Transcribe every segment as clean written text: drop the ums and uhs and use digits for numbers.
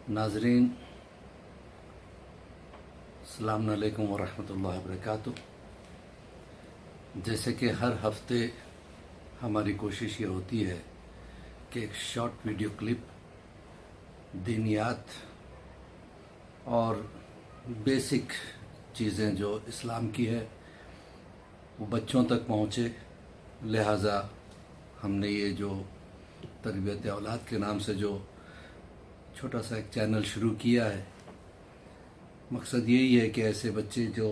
नाजरीन, अस्सलाम वालेकुम वरहमतुल्लाहि वबरकातुह। जैसे कि हर हफ्ते हमारी कोशिश ये होती है कि एक शॉर्ट वीडियो क्लिप दीनियात और बेसिक चीज़ें जो इस्लाम की है वो बच्चों तक पहुँचे। लिहाजा हमने ये जो तरबियत औलाद के नाम से जो छोटा सा एक चैनल शुरू किया है, मकसद यही है कि ऐसे बच्चे जो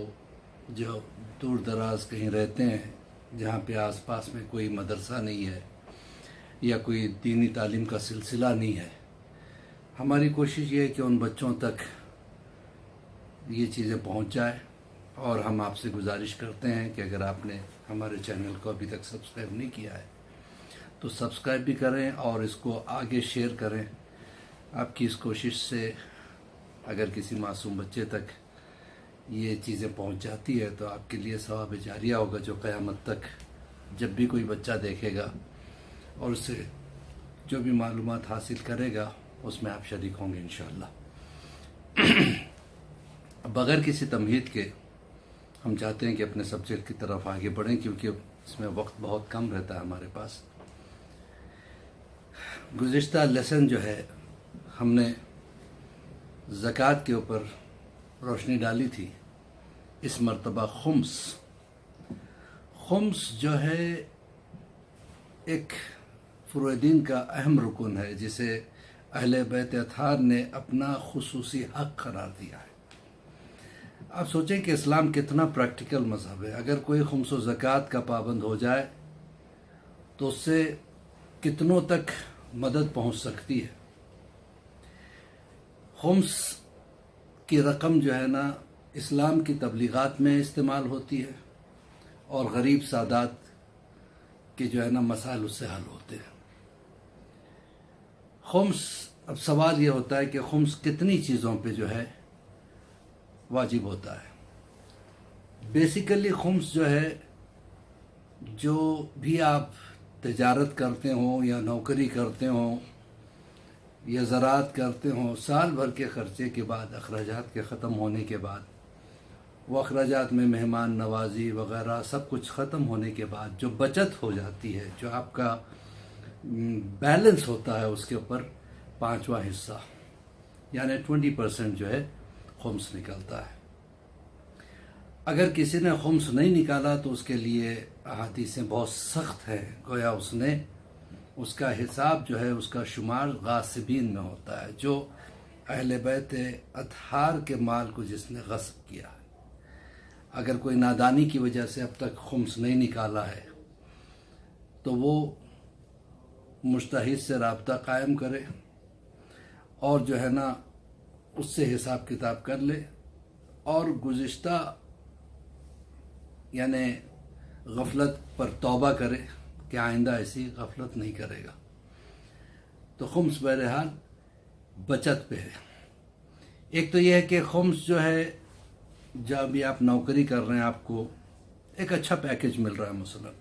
दूर दराज कहीं रहते हैं, जहाँ पे आसपास में कोई मदरसा नहीं है या कोई दीनी तालीम का सिलसिला नहीं है, हमारी कोशिश ये है कि उन बच्चों तक ये चीज़ें पहुँच जाए। और हम आपसे गुजारिश करते हैं कि अगर आपने हमारे चैनल को अभी तक सब्सक्राइब नहीं किया है तो सब्सक्राइब भी करें और इसको आगे शेयर करें। आपकी इस कोशिश से अगर किसी मासूम बच्चे तक ये चीज़ें पहुंच जाती है तो आपके लिए सवाब जारिया होगा, जो क़यामत तक जब भी कोई बच्चा देखेगा और उससे जो भी मालूमात हासिल करेगा उसमें आप शरीक होंगे इंशाअल्लाह। बग़ैर किसी तमहीद के हम चाहते हैं कि अपने सब्जेक्ट की तरफ आगे बढ़ें, क्योंकि इसमें वक्त बहुत कम रहता है हमारे पास। गुज़िश्ता लेसन जो है हमने ज़कात के ऊपर रोशनी डाली थी। इस मर्तबा खुम्स जो है एक फ़ुरूए-ए-दीन का अहम रुकन है, जिसे अहले बैत अतहार ने अपना खुसूसी हक़ करार दिया है। आप सोचें कि इस्लाम कितना प्रैक्टिकल मज़हब है। अगर कोई खुम्स व ज़कात का पाबंद हो जाए तो उससे कितनों तक मदद पहुंच सकती है। खुम्स की रकम जो है ना, इस्लाम की तबलीगात में इस्तेमाल होती है और गरीब सादात के जो है ना मसाइल उससे हल होते हैं। खुम्स, अब सवाल ये होता है कि खुम्स कितनी चीज़ों पे जो है वाजिब होता है। बेसिकली खुम्स जो है, जो भी आप तिजारत करते हो या नौकरी करते हो या ज़राअत करते हो, साल भर के ख़र्चे के बाद, अखराजात के ख़त्म होने के बाद, वो अखराजात में मेहमान नवाजी वग़ैरह सब कुछ ख़त्म होने के बाद जो बचत हो जाती है, जो आपका बैलेंस होता है, उसके ऊपर 5वां हिस्सा यानी 20% जो है खुम्स निकलता है। अगर किसी ने खुम्स नहीं निकाला तो उसके लिए अहादीसें बहुत सख्त हैं। गोया उसका हिसाब जो है, उसका शुमार गासिबीन में होता है, जो अहले बैत अतहार के माल को जिसने गस्ब किया है। अगर कोई नादानी की वजह से अब तक खुम्स नहीं निकाला है तो वो मुज्तहिद से राब्ता कायम करे और जो है ना उससे हिसाब किताब कर ले और गुज़िश्ता यानी गफलत पर तौबा करे कि आइंदा ऐसी गफलत नहीं करेगा। तो खुम्स बहरहाल बचत पे है। एक तो यह है कि खुम्स जो है, जब भी आप नौकरी कर रहे हैं आपको एक अच्छा पैकेज मिल रहा है मसलन,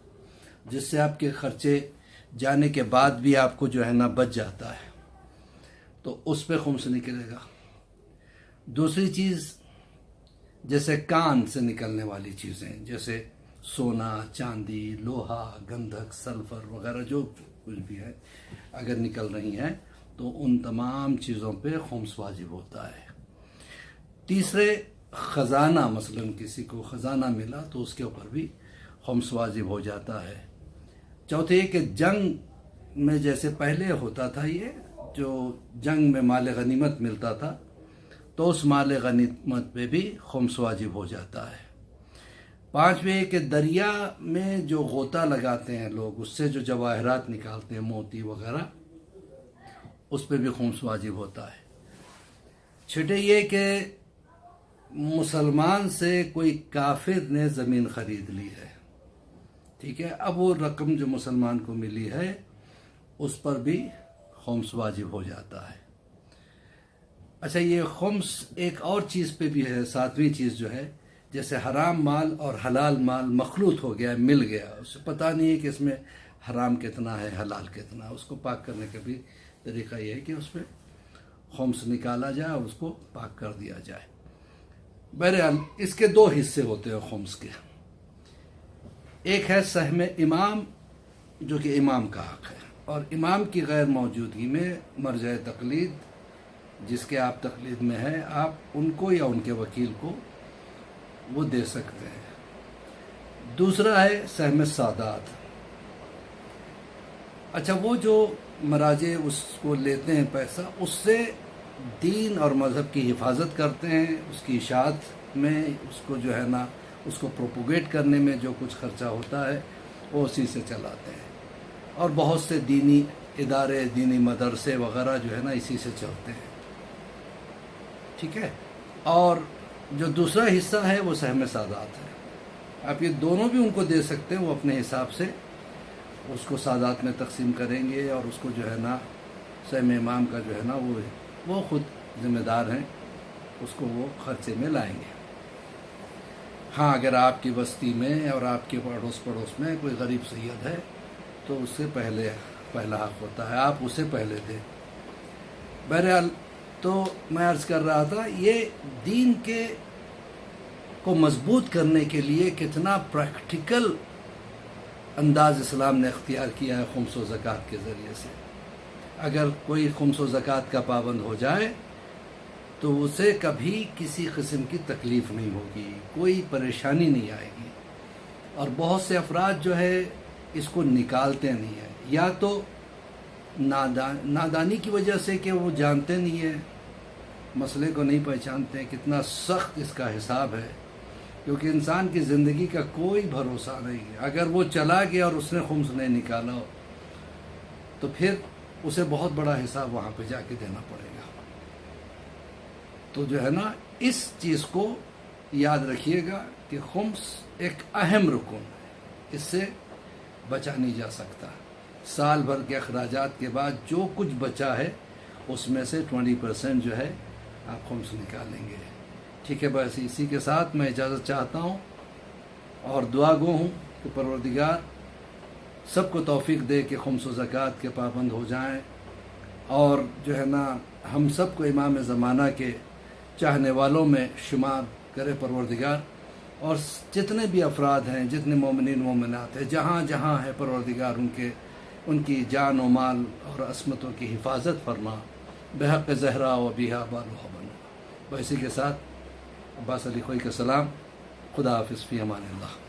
जिससे आपके खर्चे जाने के बाद भी आपको जो है ना बच जाता है, तो उस पे खुम्स निकलेगा। दूसरी चीज़, जैसे कान से निकलने वाली चीज़ें, जैसे सोना, चांदी, लोहा, गंधक, सल्फर वगैरह जो कुछ भी है, अगर निकल रही हैं तो उन तमाम चीज़ों पे खुम्स वाजिब होता है। तीसरे, ख़जाना, मसलन किसी को ख़जाना मिला तो उसके ऊपर भी खुम्स वाजिब हो जाता है। चौथे कि जंग में जैसे पहले होता था, ये जो जंग में माल गनीमत मिलता था तो उस माल गनीमत पे भी खुम्स वाजिब हो जाता है। पांचवें कि दरिया में जो गोता लगाते हैं लोग, उससे जो जवाहरात निकालते हैं, मोती वगैरह, उस पे भी खुम्स वाजिब होता है। छठे ये कि मुसलमान से कोई काफिर ने ज़मीन ख़रीद ली है, ठीक है, अब वो रकम जो मुसलमान को मिली है उस पर भी खुम्स वाजिब हो जाता है। अच्छा, ये खुम्स एक और चीज़ पे भी है, सातवीं चीज़ जो है, जैसे हराम माल और हलाल माल मखलूत हो गया, मिल गया, उसे पता नहीं है कि इसमें हराम कितना है हलाल कितना, उसको पाक करने का भी तरीक़ा यह है कि उसमें خمس نکالا جائے اور اس کو پاک کر دیا جائے۔ بہرحال اس کے دو حصے ہوتے ہیں خمس کے، ایک ہے سہم امام جو کہ امام کا حق ہے، اور امام کی غیر موجودگی میں مرجع تقلید جس کے آپ تقلید میں ہیں، آپ ان کو یا ان کے وکیل کو وہ دے سکتے ہیں۔ دوسرا ہے سہم سادات۔ اچھا، وہ جو مراجع اس کو لیتے ہیں پیسہ، اس سے دین اور مذہب کی حفاظت کرتے ہیں، اس کی اشاعت میں اس کو جو ہے نا اس کو پروپوگیٹ کرنے میں جو کچھ خرچہ ہوتا ہے وہ اسی سے چلاتے ہیں، اور بہت سے دینی ادارے، دینی مدرسے وغیرہ جو ہے نا اسی سے چلتے ہیں، ٹھیک ہے۔ اور جو دوسرا حصہ ہے وہ سہم سادات ہے۔ آپ یہ دونوں بھی ان کو دے سکتے ہیں، وہ اپنے حساب سے اس کو سادات میں تقسیم کریں گے، اور اس کو جو ہے نا سہم امام کا جو ہے نا وہ خود ذمہ دار ہیں، اس کو وہ خرچے میں لائیں گے۔ ہاں، اگر آپ کی بستی میں اور آپ کے پڑوس میں کوئی غریب سید ہے تو اس سے پہلا حق ہوتا ہے، آپ اسے پہلے دیں۔ بہرحال تو میں عرض کر رہا تھا، یہ دین کو مضبوط کرنے کے لیے کتنا پریکٹیکل انداز اسلام نے اختیار کیا ہے خمس و زکوٰۃ کے ذریعے سے۔ اگر کوئی خمس و زکوٰۃ کا پابند ہو جائے تو اسے کبھی کسی قسم کی تکلیف نہیں ہوگی، کوئی پریشانی نہیں آئے گی، اور بہت سے افراد جو ہے اس کو نکالتے نہیں ہیں، یا تو نادانی کی وجہ سے کہ وہ جانتے نہیں ہیں، مسئلے کو نہیں پہچانتے ہیں، کتنا سخت اس کا حساب ہے، کیونکہ انسان کی زندگی کا کوئی بھروسہ نہیں ہے۔ اگر وہ چلا گیا اور اس نے خمس نہیں نکالا تو پھر اسے بہت بڑا حساب وہاں پہ جا کے دینا پڑے گا۔ تو جو ہے نا اس چیز کو یاد رکھیے گا کہ خمس ایک اہم رکن ہے، اس سے بچا نہیں جا سکتا۔ سال بھر کے اخراجات کے بعد جو کچھ بچا ہے اس میں سے 20% جو ہے آپ خمس نکالیں گے، ٹھیک ہے۔ بس اسی کے ساتھ میں اجازت چاہتا ہوں، اور دعا گو ہوں کہ پروردگار سب کو توفیق دے کہ خمس و زکوٰۃ کے پابند ہو جائیں، اور جو ہے نا ہم سب کو امام زمانہ کے چاہنے والوں میں شمار کرے پروردگار، اور جتنے بھی افراد ہیں، جتنے مومنین مومنات ہیں، جہاں جہاں ہے پروردگار ان کی جان و مال اور عصمتوں کی حفاظت فرما، بحق زہرا و بیہا بالہ بنو۔ اسی کے ساتھ عباس علی خوئی کا سلام، خدا حافظ، فی امان اللہ۔